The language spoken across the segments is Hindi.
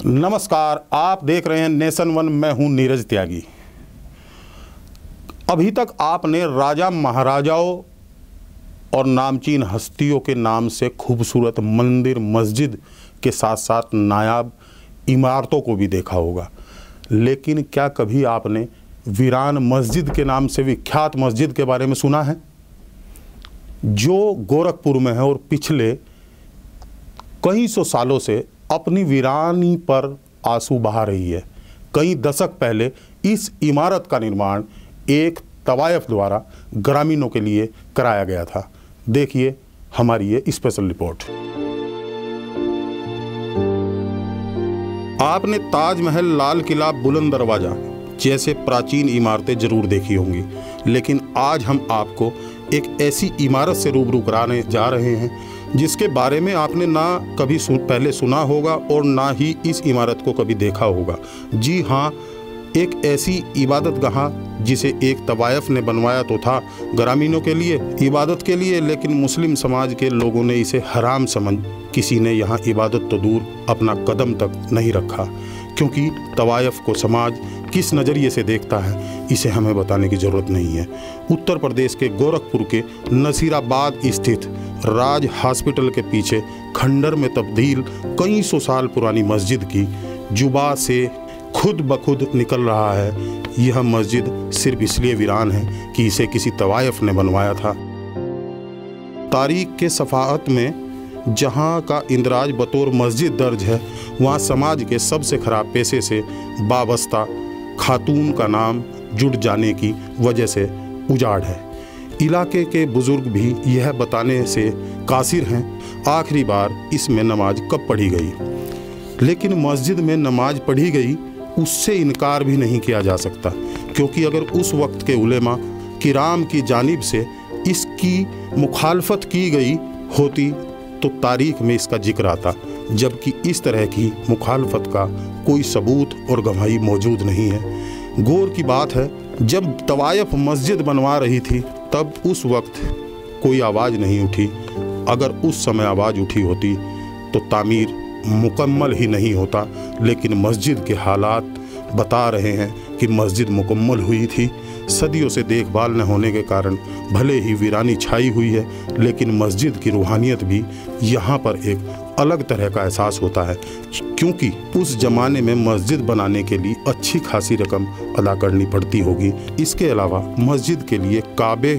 नमस्कार, आप देख रहे हैं नेशन वन। मैं हूं नीरज त्यागी। अभी तक आपने राजा महाराजाओं और नामचीन हस्तियों के नाम से खूबसूरत मंदिर मस्जिद के साथ साथ नायाब इमारतों को भी देखा होगा, लेकिन क्या कभी आपने वीरान मस्जिद के नाम से विख्यात मस्जिद के बारे में सुना है, जो गोरखपुर में है और पिछले कई सौ सालों से अपनी वीरानी पर आंसू बहा रही है। कई दशक पहले इस इमारत का निर्माण एक तवायफ द्वारा ग्रामीणों के लिए कराया गया था। देखिए हमारी ये स्पेशल रिपोर्ट। आपने ताजमहल, लाल किला, बुलंद दरवाजा जैसे प्राचीन इमारतें जरूर देखी होंगी, लेकिन आज हम आपको एक ऐसी इमारत से रूबरू कराने जा रहे हैं जिसके बारे में आपने ना कभी पहले सुना होगा और ना ही इस इमारत को कभी देखा होगा। जी हाँ, एक ऐसी इबादतगाह जिसे एक तवायफ ने बनवाया तो था ग्रामीणों के लिए, इबादत के लिए, लेकिन मुस्लिम समाज के लोगों ने इसे हराम समझ किसी ने यहाँ इबादत तो दूर अपना कदम तक नहीं रखा। क्योंकि तवायफ को समाज किस नज़रिए से देखता है इसे हमें बताने की ज़रूरत नहीं है। उत्तर प्रदेश के गोरखपुर के नसीराबाद स्थित राज हॉस्पिटल के पीछे खंडर में तब्दील कई सौ साल पुरानी मस्जिद की जुबा से खुद ब खुद निकल रहा है। यह मस्जिद सिर्फ इसलिए वीरान है कि इसे किसी तवायफ ने बनवाया था। तारीख के सफ़ाहत में जहाँ का इंदराज बतौर मस्जिद दर्ज है, वहाँ समाज के सबसे खराब पेशे से वाबस्ता खातून का नाम जुड़ जाने की वजह से उजाड़ है। इलाके के बुजुर्ग भी यह बताने से कासिर हैं आखिरी बार इसमें नमाज कब पढ़ी गई, लेकिन मस्जिद में नमाज पढ़ी गई उससे इनकार भी नहीं किया जा सकता, क्योंकि अगर उस वक्त के उलेमा किराम की जानिब से इसकी मुखालफत की गई होती तो तारीख में इसका जिक्र आता, जबकि इस तरह की मुखालफत का कोई सबूत और गवाही मौजूद नहीं है। गौर की बात है, जब तवायफ मस्जिद बनवा रही थी तब उस वक्त कोई आवाज़ नहीं उठी। अगर उस समय आवाज़ उठी होती तो तामीर मुकम्मल ही नहीं होता, लेकिन मस्जिद के हालात बता रहे हैं कि मस्जिद मुकम्मल हुई थी। सदियों से देखभाल न होने के कारण भले ही वीरानी छाई हुई है, लेकिन मस्जिद की रूहानियत भी यहाँ पर एक अलग तरह का एहसास होता है, क्योंकि उस ज़माने में मस्जिद बनाने के लिए अच्छी खासी रकम अदा करनी पड़ती होगी। इसके अलावा मस्जिद के लिए काबे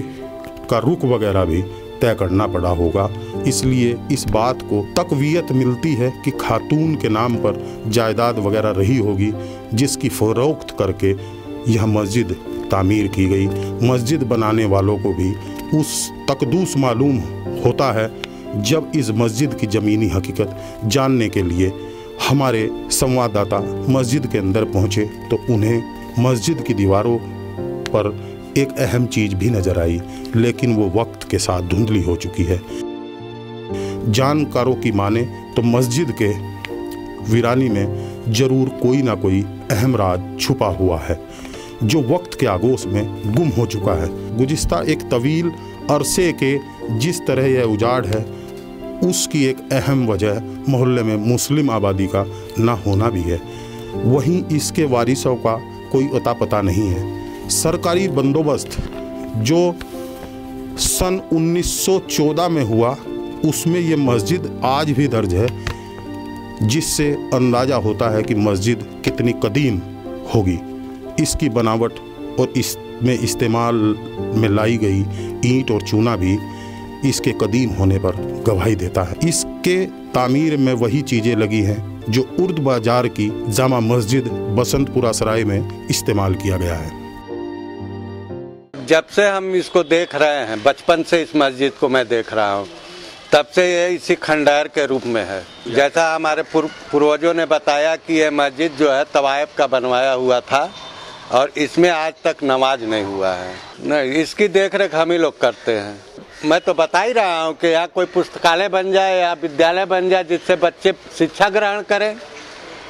का रुख वगैरह भी तय करना पड़ा होगा। इसलिए इस बात को तकवीयत मिलती है कि खातून के नाम पर जायदाद वगैरह रही होगी, जिसकी फ़रोख्त करके यह मस्जिद तामीर की गई। मस्जिद बनाने वालों को भी उस तकदूस मालूम होता है। जब इस मस्जिद की ज़मीनी हकीकत जानने के लिए हमारे संवाददाता मस्जिद के अंदर पहुँचे तो उन्हें मस्जिद की दीवारों पर एक अहम चीज़ भी नज़र आई, लेकिन वो वक्त के साथ धुंधली हो चुकी है। जानकारों की माने तो मस्जिद के वीरानी में ज़रूर कोई ना कोई अहम राज छुपा हुआ है, जो वक्त के आगोश में गुम हो चुका है। गुज़िश्ता एक तवील अरसे के जिस तरह यह उजाड़ है, उसकी एक अहम वजह मोहल्ले में मुस्लिम आबादी का ना होना भी है। वहीं इसके वारिसों का कोई अता पता नहीं है। सरकारी बंदोबस्त जो सन 1914 में हुआ, उसमें ये मस्जिद आज भी दर्ज है, जिससे अंदाज़ा होता है कि मस्जिद कितनी कदीम होगी। इसकी बनावट और इसमें इस्तेमाल में लाई गई ईंट और चूना भी इसके कदीम होने पर गवाही देता है। इसके तामीर में वही चीज़ें लगी हैं जो उर्द बाज़ार की जामा मस्जिद बसंतपुरा सराय में इस्तेमाल किया गया है। जब से हम इसको देख रहे हैं, बचपन से इस मस्जिद को मैं देख रहा हूँ, तब से ये इसी खंडहर के रूप में है। जैसा हमारे पूर्वजों ने बताया कि यह मस्जिद जो है तवायफ का बनवाया हुआ था और इसमें आज तक नमाज नहीं हुआ है। नहीं, इसकी देखरेख हम ही लोग करते हैं। मैं तो बता ही रहा हूँ कि यहाँ कोई पुस्तकालय बन जाए या विद्यालय बन जाए जिससे बच्चे शिक्षा ग्रहण करें।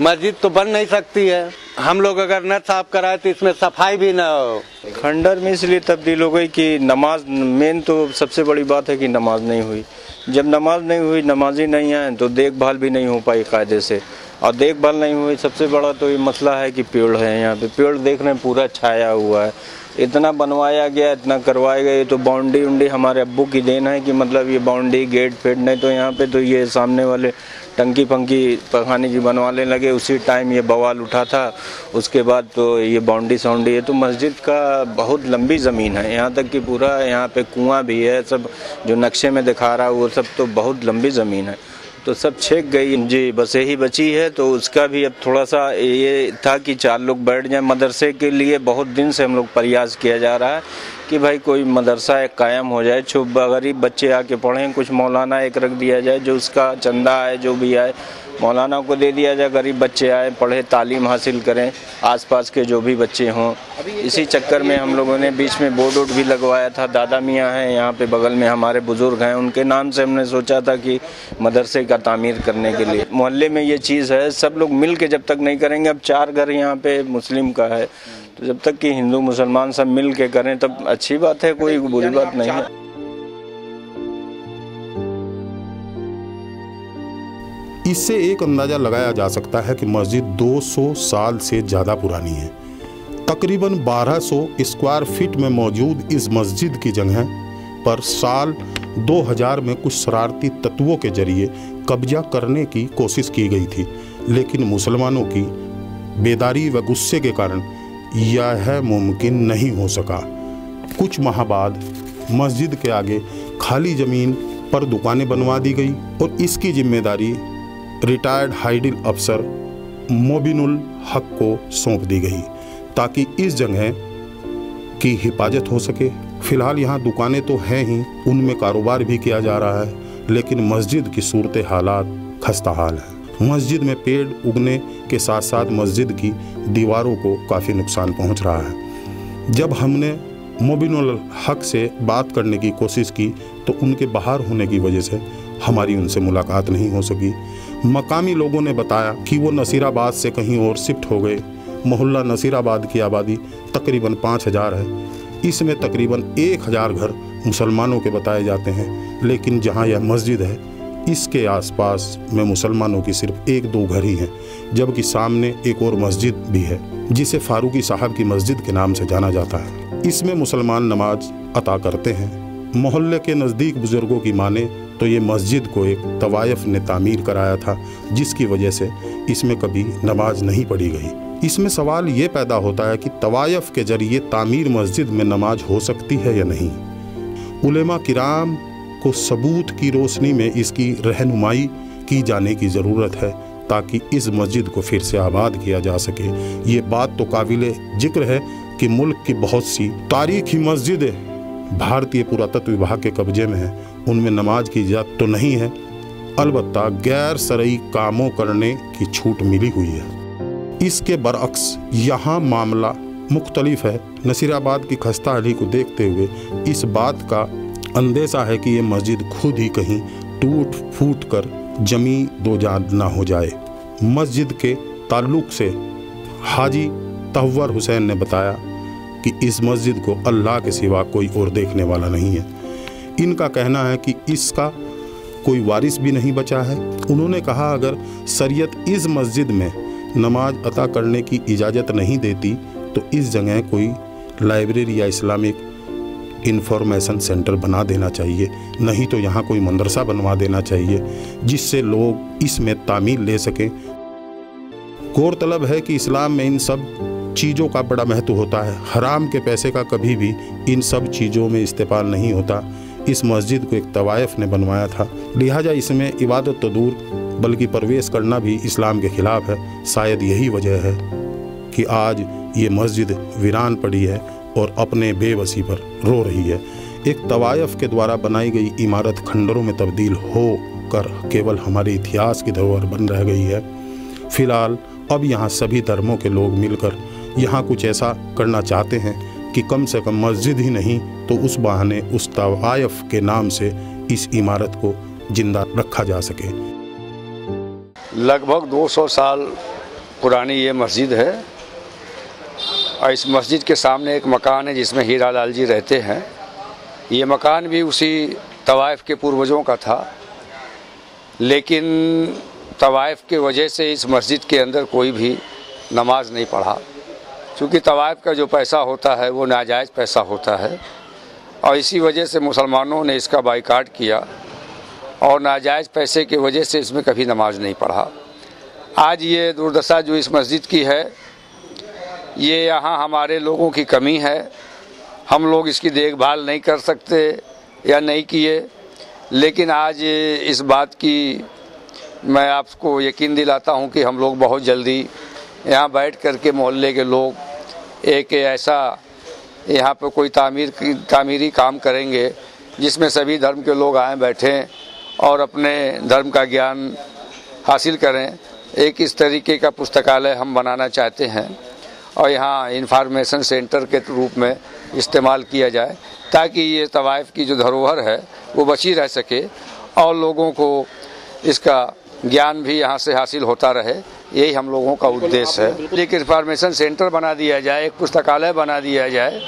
मस्जिद तो बन नहीं सकती है। हम लोग अगर न साफ कराए तो इसमें सफाई भी ना हो। खंडर में इसलिए तब्दील हो गई कि नमाज, मेन तो सबसे बड़ी बात है कि नमाज नहीं हुई। जब नमाज नहीं हुई, नमाजी नहीं आए, तो देखभाल भी नहीं हो पाई कायदे से। और देखभाल नहीं हुई, सबसे बड़ा तो ये मसला है कि पेड़ है यहाँ पे, पेड़ देख रहे हैं पूरा छाया हुआ है। इतना बनवाया गया, इतना करवाया गया। तो बाउंड्री उंडी हमारे अब्बू की देन है कि मतलब ये बाउंड्री गेट फेट, नहीं तो यहाँ पे तो ये सामने वाले टंकी पंकी पखाने की बनवाने लगे, उसी टाइम ये बवाल उठा था। उसके बाद तो ये बाउंड्री साउंड्री है। तो मस्जिद का बहुत लंबी ज़मीन है, यहाँ तक कि पूरा यहाँ पे कुआं भी है, सब जो नक्शे में दिखा रहा है वो सब तो बहुत लंबी ज़मीन है। तो सब छेक गई जी, बस यही बची है। तो उसका भी अब थोड़ा सा ये था कि 4 लोग बैठ जाएं। मदरसे के लिए बहुत दिन से हम लोग प्रयास किया जा रहा है कि भाई कोई मदरसा एक कायम हो जाए, जो गरीब बच्चे आके पढ़ें। कुछ मौलाना एक रख दिया जाए, जो उसका चंदा है जो भी आए मौलाना को दे दिया जाए, गरीब बच्चे आए पढ़े, तालीम हासिल करें, आसपास के जो भी बच्चे हों। इसी चक्कर में हम लोगों ने बीच में बोर्ड वोर्ड भी लगवाया था। दादा मियाँ हैं यहाँ पे बगल में, हमारे बुज़ुर्ग हैं, उनके नाम से हमने सोचा था कि मदरसे का तामीर करने के लिए। मोहल्ले में ये चीज़ है, सब लोग मिल के जब तक नहीं करेंगे। अब 4 घर यहाँ पे मुस्लिम का है, तो जब तक कि हिंदू मुसलमान सब मिल के करें तब अच्छी बात है, कोई बुरी बात नहीं है। इससे एक अंदाज़ा लगाया जा सकता है कि मस्जिद 200 साल से ज़्यादा पुरानी है। तकरीबन 1200 स्क्वायर फीट में मौजूद इस मस्जिद की जगह पर साल 2000 में कुछ शरारती तत्वों के जरिए कब्जा करने की कोशिश की गई थी, लेकिन मुसलमानों की बेदारी व गुस्से के कारण यह मुमकिन नहीं हो सका। कुछ माह बाद मस्जिद के आगे खाली ज़मीन पर दुकानें बनवा दी गई और इसकी जिम्मेदारी रिटायर्ड हाइडिल अफसर मोबिनुल हक को सौंप दी गई ताकि इस जगह की हिफाजत हो सके। फ़िलहाल यहाँ दुकानें तो हैं ही, उनमें कारोबार भी किया जा रहा है, लेकिन मस्जिद की सूरत हालात खस्ताहाल है। मस्जिद में पेड़ उगने के साथ साथ मस्जिद की दीवारों को काफ़ी नुकसान पहुँच रहा है। जब हमने मोबिनुल हक से बात करने की कोशिश की तो उनके बाहर होने की वजह से हमारी उनसे मुलाकात नहीं हो सकी। मकामी लोगों ने बताया कि वो नसीराबाद से कहीं और शिफ्ट हो गए। मोहल्ला नसीराबाद की आबादी तकरीबन 5000 है। इसमें तकरीबन 1000 घर मुसलमानों के बताए जाते हैं, लेकिन जहां यह मस्जिद है इसके आसपास में मुसलमानों की सिर्फ 1-2 घर ही हैं, जबकि सामने एक और मस्जिद भी है जिसे फारूकी साहब की मस्जिद के नाम से जाना जाता है। इसमें मुसलमान नमाज अता करते हैं। मोहल्ले के नज़दीक बुज़ुर्गों की माने तो ये मस्जिद को एक तवायफ ने तामीर कराया था, जिसकी वजह से इसमें कभी नमाज नहीं पढ़ी गई। इसमें सवाल ये पैदा होता है कि तवायफ के जरिए तामीर मस्जिद में नमाज हो सकती है या नहीं। उलेमा किराम को सबूत की रोशनी में इसकी रहनुमाई की जाने की ज़रूरत है ताकि इस मस्जिद को फिर से आबाद किया जा सके। ये बात तो काबिले जिक्र है कि मुल्क की बहुत सी तारीखी मस्जिदें भारतीय पुरातत्व विभाग के कब्जे में है, उनमें नमाज की इजाज़त तो नहीं है, अलबत्ता गैर शरई कामों करने की छूट मिली हुई है। इसके बरअक्स यहाँ मामला मुख्तलिफ है। नसीराबाद की खस्ताहाली को देखते हुए इस बात का अंदेशा है कि ये मस्जिद खुद ही कहीं टूट फूट कर जमी दो जान ना हो जाए। मस्जिद के ताल्लुक़ से हाजी तहव्वर हुसैन ने बताया कि इस मस्जिद को अल्लाह के सिवा कोई और देखने वाला नहीं है। इनका कहना है कि इसका कोई वारिस भी नहीं बचा है। उन्होंने कहा अगर शरीयत इस मस्जिद में नमाज अता करने की इजाज़त नहीं देती तो इस जगह कोई लाइब्रेरी या इस्लामिक इंफॉर्मेशन सेंटर बना देना चाहिए, नहीं तो यहाँ कोई मदरसा बनवा देना चाहिए जिससे लोग इसमें तामील ले सकें। गौरतलब है कि इस्लाम में इन सब चीज़ों का बड़ा महत्व होता है। हराम के पैसे का कभी भी इन सब चीज़ों में इस्तेमाल नहीं होता। इस मस्जिद को एक तवायफ ने बनवाया था, लिहाजा इसमें इबादत तो दूर बल्कि प्रवेश करना भी इस्लाम के ख़िलाफ़ है। शायद यही वजह है कि आज ये मस्जिद वीरान पड़ी है और अपने बेबसी पर रो रही है। एक तवायफ के द्वारा बनाई गई इमारत खंडरों में तब्दील हो कर केवल हमारे इतिहास की धरोहर बन रह गई है। फ़िलहाल अब यहाँ सभी धर्मों के लोग मिलकर यहाँ कुछ ऐसा करना चाहते हैं कि कम से कम मस्जिद ही नहीं तो उस बहाने उस तवायफ के नाम से इस इमारत को जिंदा रखा जा सके। लगभग 200 साल पुरानी ये मस्जिद है और इस मस्जिद के सामने एक मकान है जिसमें हीरा लाल जी रहते हैं। ये मकान भी उसी तवायफ के पूर्वजों का था। लेकिन तवाइफ की वजह से इस मस्जिद के अंदर कोई भी नमाज नहीं पढ़ा, क्योंकि तवाइफ का जो पैसा होता है वो नाजायज़ पैसा होता है और इसी वजह से मुसलमानों ने इसका बाइकाट किया और नाजायज़ पैसे की वजह से इसमें कभी नमाज नहीं पढ़ा। आज ये दुर्दशा जो इस मस्जिद की है, ये यहाँ हमारे लोगों की कमी है। हम लोग इसकी देखभाल नहीं कर सकते या नहीं किए, लेकिन आज इस बात की मैं आपको यकीन दिलाता हूँ कि हम लोग बहुत जल्दी यहाँ बैठ कर के मोहल्ले के लोग एक ऐसा यहाँ पर कोई तामीरी काम करेंगे जिसमें सभी धर्म के लोग आए बैठें और अपने धर्म का ज्ञान हासिल करें। एक इस तरीके का पुस्तकालय हम बनाना चाहते हैं और यहाँ इंफॉर्मेशन सेंटर के रूप में इस्तेमाल किया जाए, ताकि ये तवाइफ की जो धरोहर है वो बची रह सके और लोगों को इसका ज्ञान भी यहाँ से हासिल होता रहे। यही हम लोगों का उद्देश्य है। एक इंफॉर्मेशन सेंटर बना दिया जाए, एक पुस्तकालय बना दिया जाए,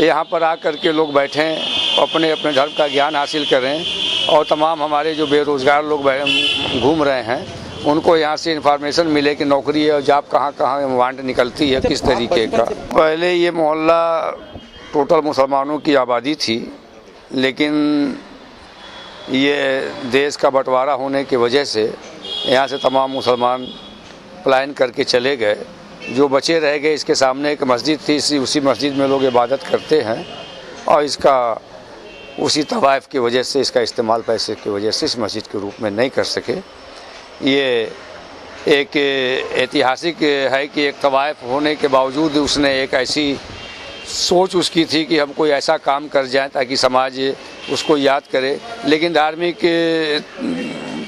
यहाँ पर आकर के लोग बैठें, अपने अपने धर्म का ज्ञान हासिल करें और तमाम हमारे जो बेरोज़गार लोग घूम रहे हैं उनको यहाँ से इन्फॉर्मेशन मिले कि नौकरी और जॉब कहाँ कहाँ वांट निकलती है, किस तरीके का। पहले ये मोहल्ला टोटल मुसलमानों की आबादी थी, लेकिन ये देश का बंटवारा होने की वजह से यहाँ से तमाम मुसलमान पलायन करके चले गए। जो बचे रह गए, इसके सामने एक मस्जिद थी, उसी मस्जिद में लोग इबादत करते हैं और इसका उसी तवाइफ की वजह से इसका इस्तेमाल पैसे की वजह से इस मस्जिद के रूप में नहीं कर सके। ये एक ऐतिहासिक है कि एक तवाइफ होने के बावजूद उसने एक ऐसी सोच उसकी थी कि हम कोई ऐसा काम कर जाएं ताकि समाज उसको याद करे, लेकिन धार्मिक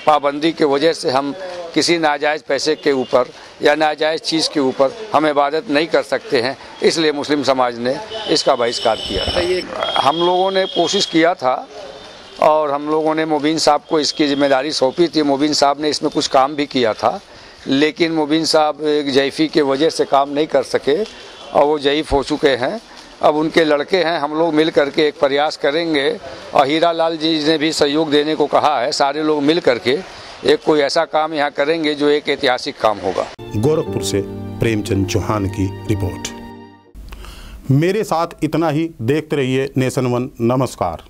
पाबंदी की वजह से हम किसी नाजायज़ पैसे के ऊपर या नाजायज़ चीज़ के ऊपर हम इबादत नहीं कर सकते हैं, इसलिए मुस्लिम समाज ने इसका बहिष्कार किया था। हम लोगों ने कोशिश किया था और हम लोगों ने मुबीन साहब को इसकी जिम्मेदारी सौंपी थी। मुबीन साहब ने इसमें कुछ काम भी किया था, लेकिन मुबीन साहब एक जैफ़ी के वजह से काम नहीं कर सके और वो जयीफ़ हो चुके हैं। अब उनके लड़के हैं, हम लोग मिल करके एक प्रयास करेंगे और हीरा लाल जी ने भी सहयोग देने को कहा है। सारे लोग मिल करके एक कोई ऐसा काम यहाँ करेंगे जो एक ऐतिहासिक काम होगा। गोरखपुर से प्रेमचंद चौहान की रिपोर्ट। मेरे साथ इतना ही। देखते रहिए नेशन वन। नमस्कार।